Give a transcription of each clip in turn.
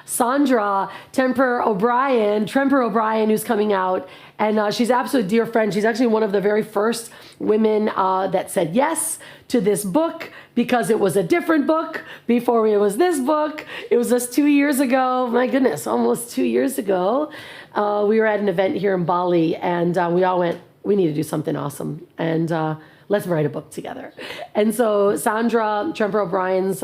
Sandra Tremper O'Brien, who's coming out. And she's an absolute dear friend. She's actually one of the very first women that said yes to this book because it was a different book before it was this book. It was just 2 years ago. My goodness, almost 2 years ago. We were at an event here in Bali, and we all went, we need to do something awesome. And let's write a book together. And so Sandra Tremper O'Brien's,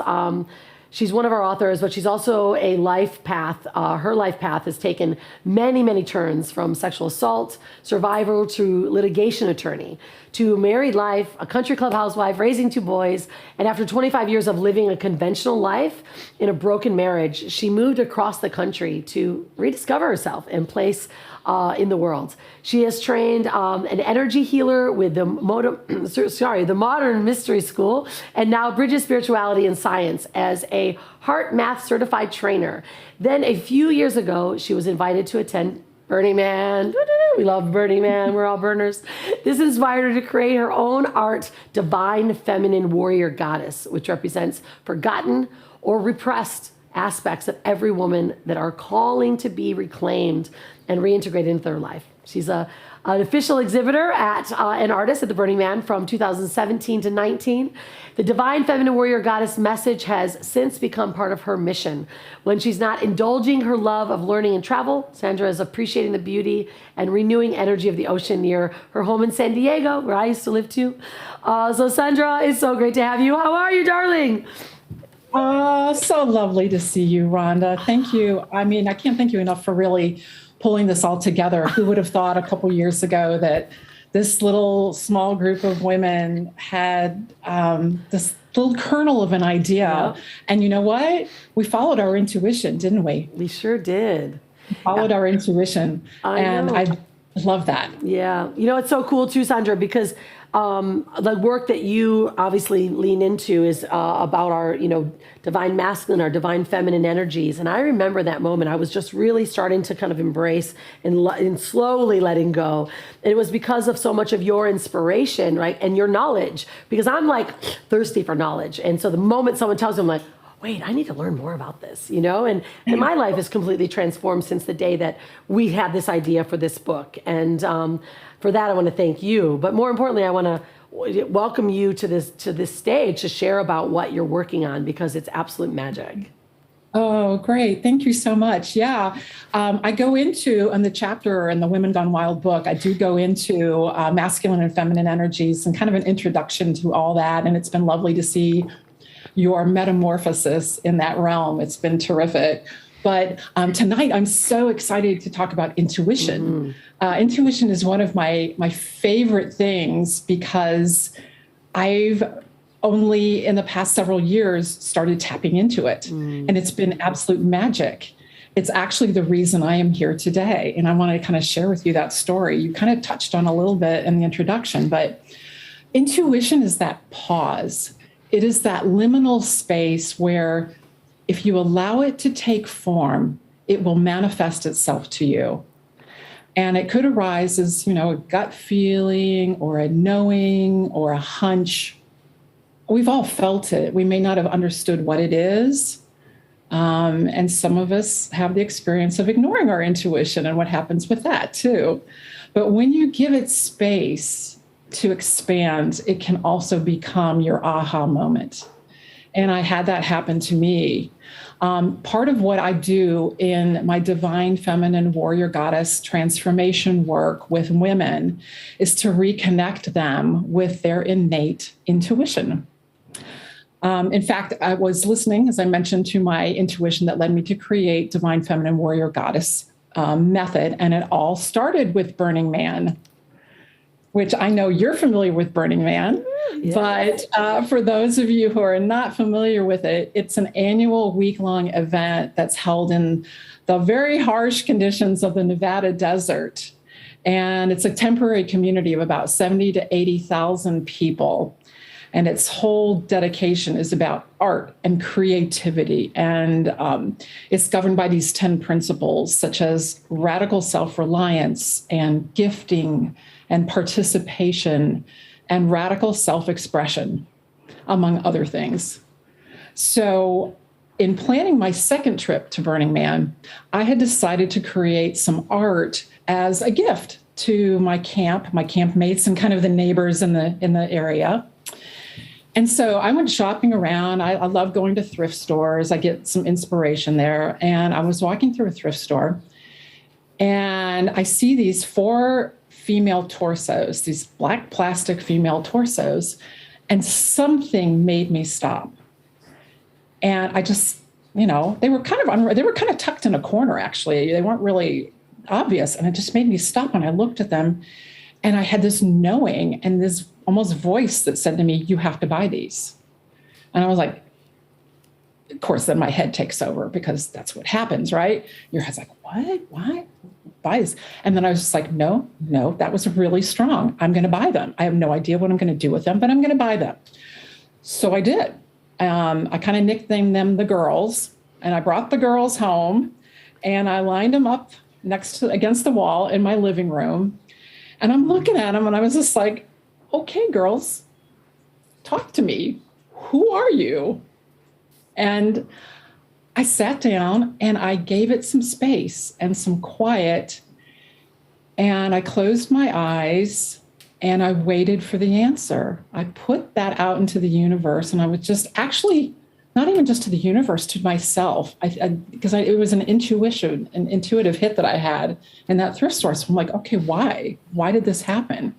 she's one of our authors, but she's also a life path. Her life path has taken many, many turns, from sexual assault survivor to litigation attorney to married life, a country club housewife, raising 2 boys. And after 25 years of living a conventional life in a broken marriage, she moved across the country to rediscover herself and place in the world. She has trained an energy healer with the Modern Mystery School, and now bridges spirituality and science as a heart math certified trainer. Then a few years ago, she was invited to attend Burning Man. We love Burning Man. We're all burners. This inspired her to create her own art, Divine Feminine Warrior Goddess, which represents forgotten or repressed aspects of every woman that are calling to be reclaimed and reintegrated into their life. She's an official exhibitor at an artist at the Burning Man from 2017 to 19. The Divine Feminine Warrior Goddess message has since become part of her mission. When she's not indulging her love of learning and travel, Sandra is appreciating the beauty and renewing energy of the ocean near her home in San Diego, where I used to live too. So Sandra, it's so great to have you. How are you, darling? So lovely to see you, Rhonda. Thank you. I mean, I can't thank you enough for really pulling this all together. Who would have thought a couple years ago that this little small group of women had this little kernel of an idea? Yep. And you know what? We followed our intuition, didn't we? We sure did. We followed our intuition. I love that. Yeah. You know, it's so cool too, Sandra, because the work that you obviously lean into is about our, divine masculine, our divine feminine energies. And I remember that moment. I was just really starting to kind of embrace and slowly letting go. And it was because of so much of your inspiration, right? And your knowledge, because I'm like thirsty for knowledge. And so the moment someone tells me, I'm like, wait, I need to learn more about this, and my life is completely transformed since the day that we had this idea for this book. And for that, I want to thank you. But more importantly, I want to welcome you to this stage to share about what you're working on, because it's absolute magic. Oh, great. Thank you so much. Yeah. I go into, in the chapter in the Women Gone Wild book, I do go into masculine and feminine energies and kind of an introduction to all that. And it's been lovely to see your metamorphosis in that realm. It's been terrific. But tonight, I'm so excited to talk about intuition. Mm-hmm. Intuition is one of my favorite things, because I've only in the past several years started tapping into it. Mm. And it's been absolute magic. It's actually the reason I am here today. And I want to kind of share with you that story. You kind of touched on a little bit in the introduction, but intuition is that pause. It is that liminal space where if you allow it to take form, it will manifest itself to you. And it could arise as, a gut feeling or a knowing or a hunch. We've all felt it. We may not have understood what it is. And some of us have the experience of ignoring our intuition and what happens with that too. But when you give it space to expand, it can also become your aha moment. And I had that happen to me. Part of what I do in my Divine Feminine Warrior Goddess transformation work with women is to reconnect them with their innate intuition. In fact, I was listening, as I mentioned, to my intuition that led me to create Divine Feminine Warrior Goddess method. And it all started with Burning Man, which I know you're familiar with Burning Man. Yes. But for those of you who are not familiar with it, it's an annual week-long event that's held in the very harsh conditions of the Nevada desert. And it's a temporary community of about 70 to 80,000 people. And its whole dedication is about art and creativity. And it's governed by these 10 principles, such as radical self-reliance and gifting and participation and radical self-expression, among other things. So in planning my second trip to Burning Man, I had decided to create some art as a gift to my camp mates, and kind of the neighbors in the area. And so I went shopping around. I love going to thrift stores. I get some inspiration there. And I was walking through a thrift store, and I see these 4 female torsos, these black plastic female torsos, and something made me stop. And I just, they were kind of tucked in a corner, actually. They weren't really obvious. And it just made me stop. And I looked at them, and I had this knowing and this almost voice that said to me, you have to buy these. And I was like, of course, then my head takes over, because that's what happens, right? Your head's like, what? Buy this. And then I was just like, no, that was really strong. I'm going to buy them. I have no idea what I'm going to do with them, but I'm going to buy them. So I did. I kind of nicknamed them the girls, and I brought the girls home, and I lined them up against the wall in my living room. And I'm looking at them, and I was just like, okay, girls, talk to me. Who are you? And I sat down, and I gave it some space and some quiet. And I closed my eyes, and I waited for the answer. I put that out into the universe, and I was just actually not even just to the universe, to myself, because it was an intuitive hit that I had in that thrift store. So I'm like, okay, why? Why did this happen?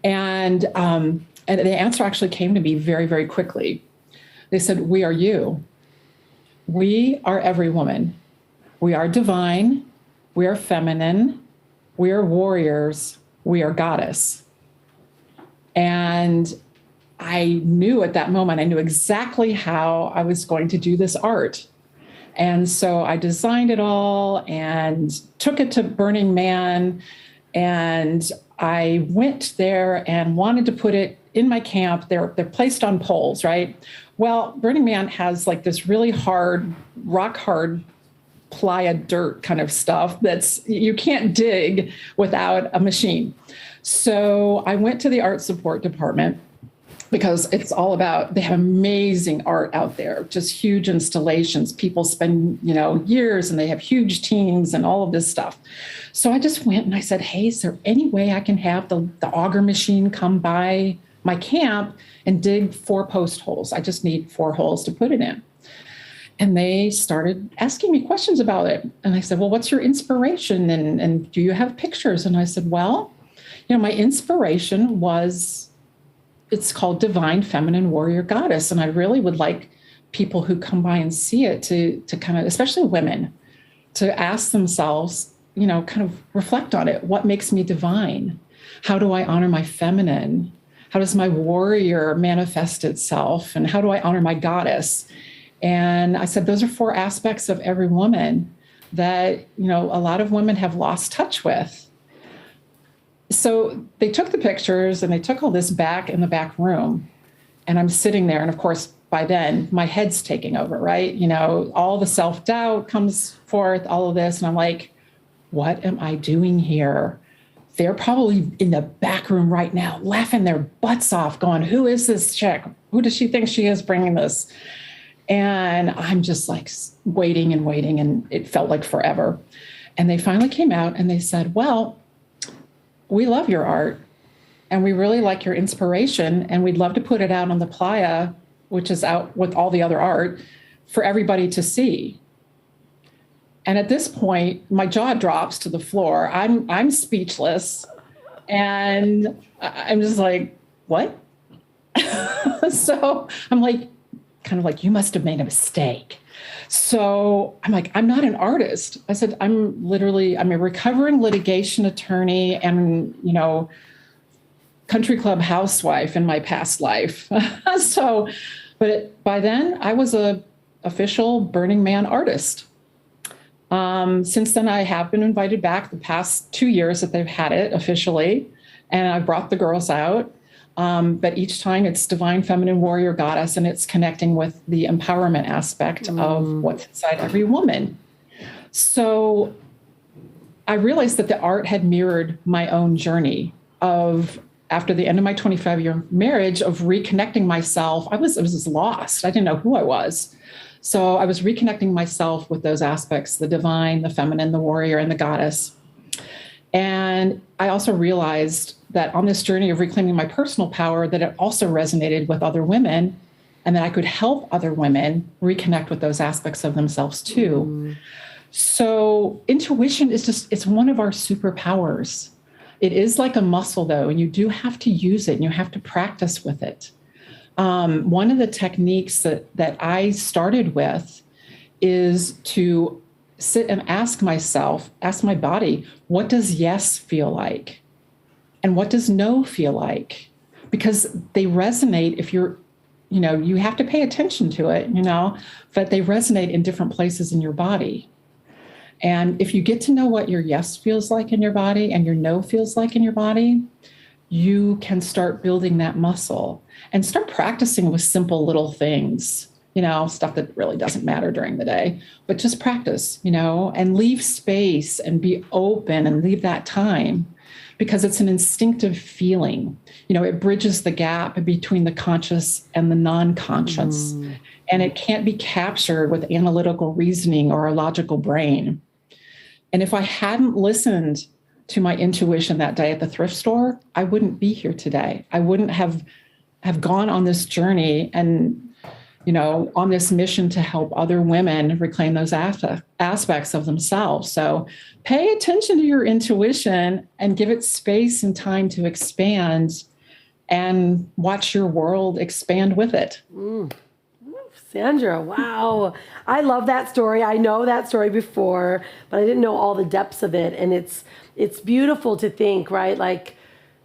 And the answer actually came to me very, very quickly. They said, we are you. We are every woman. We are divine. We are feminine. We are warriors. We are goddess. And I knew at that moment, I knew exactly how I was going to do this art. And so I designed it all and took it to Burning Man. And I went there and wanted to put it in my camp. They're placed on poles, right? Well, Burning Man has like this really hard, rock hard playa dirt kind of stuff you can't dig without a machine. So I went to the art support department, because it's all about, they have amazing art out there, just huge installations. People spend, years, and they have huge teams and all of this stuff. So I just went and I said, hey, is there any way I can have the auger machine come by my camp and dig 4 post holes? I just need 4 holes to put it in. And they started asking me questions about it. And I said, well, what's your inspiration? And do you have pictures? And I said, well, my inspiration was, it's called Divine Feminine Warrior Goddess. And I really would like people who come by and see it to kind of, especially women, to ask themselves, kind of reflect on it. What makes me divine? How do I honor my feminine? How does my warrior manifest itself? And how do I honor my goddess? And I said, those are 4 aspects of every woman that, a lot of women have lost touch with. So they took the pictures, and they took all this back in the back room, and I'm sitting there. And of course, by then my head's taking over, right? All the self-doubt comes forth, all of this. And I'm like, what am I doing here? They're probably in the back room right now, laughing their butts off, going, who is this chick? Who does she think she is bringing this? And I'm just like waiting, and it felt like forever. And they finally came out, and they said, well, we love your art, and we really like your inspiration, and we'd love to put it out on the playa, which is out with all the other art, for everybody to see. And at this point, my jaw drops to the floor. I'm speechless, and I'm just like, what? So I'm like, kind of like, you must have made a mistake. So I'm like, I'm not an artist. I said, I'm a recovering litigation attorney and, country club housewife in my past life. But by then I was a official Burning Man artist. Since then, I have been invited back the past 2 years that they've had it officially, and I brought the girls out. But each time it's Divine Feminine Warrior Goddess, and it's connecting with the empowerment aspect of what's inside every woman. So I realized that the art had mirrored my own journey of, after the end of my 25-year marriage, of reconnecting myself. I was just lost. I didn't know who I was. So I was reconnecting myself with those aspects, the divine, the feminine, the warrior, and the goddess. And I also realized that on this journey of reclaiming my personal power, that it also resonated with other women, and that I could help other women reconnect with those aspects of themselves too. So intuition is it's one of our superpowers. It is like a muscle though, and you do have to use it and you have to practice with it. One of the techniques that I started with is to sit and ask my body, what does yes feel like? And what does no feel like? Because they resonate if you have to pay attention to it, but they resonate in different places in your body. And if you get to know what your yes feels like in your body and your no feels like in your body, you can start building that muscle and start practicing with simple little things, stuff that really doesn't matter during the day, but just practice, and leave space and be open and leave that time, because it's an instinctive feeling. It bridges the gap between the conscious and the non-conscious, and it can't be captured with analytical reasoning or a logical brain. And if I hadn't listened to my intuition that day at the thrift store, I wouldn't be here today. I wouldn't have gone on this journey and, on this mission to help other women reclaim those aspects of themselves. So pay attention to your intuition and give it space and time to expand, and watch your world expand with it. Sandra, wow. I love that story. I know that story before, but I didn't know all the depths of it. And it's beautiful to think, right? Like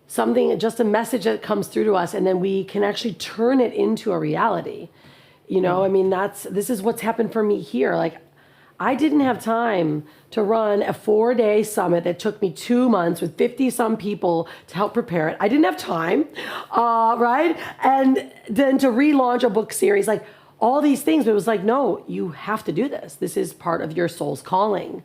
something, just a message that comes through to us, and then we can actually turn it into a reality. This is what's happened for me here. Like, I didn't have time to run a 4-day summit that took me 2 months with 50 some people to help prepare it. I didn't have time, right? And then to relaunch a book series, like all these things, but it was like, no, you have to do this. This is part of your soul's calling.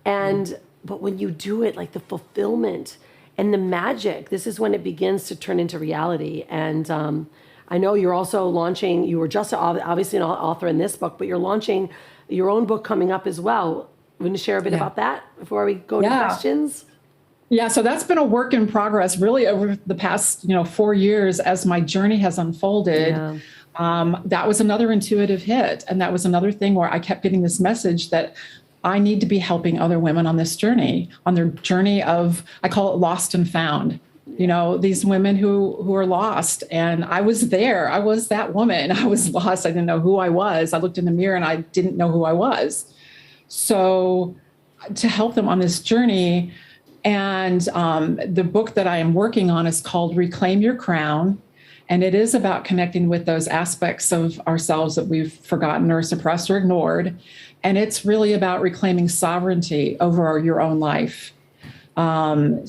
But when you do it, like the fulfillment and the magic, this is when it begins to turn into reality. And I know you're also launching, you were just obviously an author in this book, but you're launching your own book coming up as well. Want to share a bit about that before we go to questions? Yeah, so that's been a work in progress really over the past 4 years as my journey has unfolded. That was another intuitive hit. And that was another thing where I kept getting this message that I need to be helping other women on this journey, on their journey of, I call it lost and found. These women who are lost. And I was there. I was that woman. I was lost. I didn't know who I was. I looked in the mirror and I didn't know who I was. So to help them on this journey. And the book that I am working on is called Reclaim Your Crown. And it is about connecting with those aspects of ourselves that we've forgotten or suppressed or ignored. And it's really about reclaiming sovereignty over your own life. You're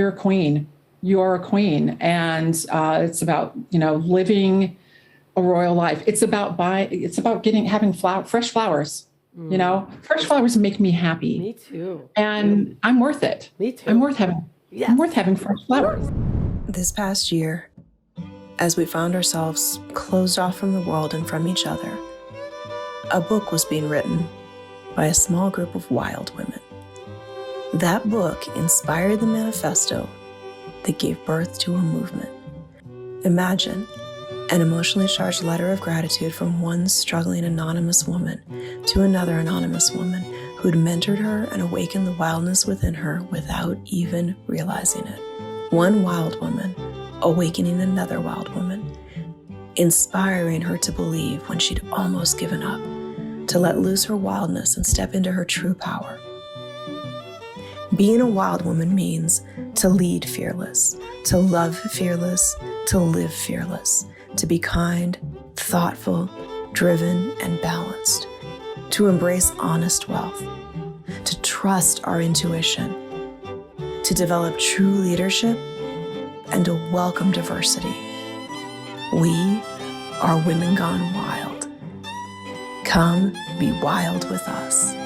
a queen. You are a queen. And it's about, living a royal life. It's about having fresh flowers. Fresh flowers make me happy. Me too. And I'm worth it. Me too. I'm worth having fresh flowers. This past year, as we found ourselves closed off from the world and from each other, a book was being written by a small group of wild women. That book inspired the manifesto that gave birth to a movement. Imagine an emotionally charged letter of gratitude from one struggling anonymous woman to another anonymous woman who'd mentored her and awakened the wildness within her without even realizing it. One wild woman awakening another wild woman, inspiring her to believe when she'd almost given up, to let loose her wildness and step into her true power. Being a wild woman means to lead fearless, to love fearless, to live fearless, to be kind, thoughtful, driven, and balanced, to embrace honest wealth, to trust our intuition, to develop true leadership, and to welcome diversity. We are Women Gone Wild. Come be wild with us.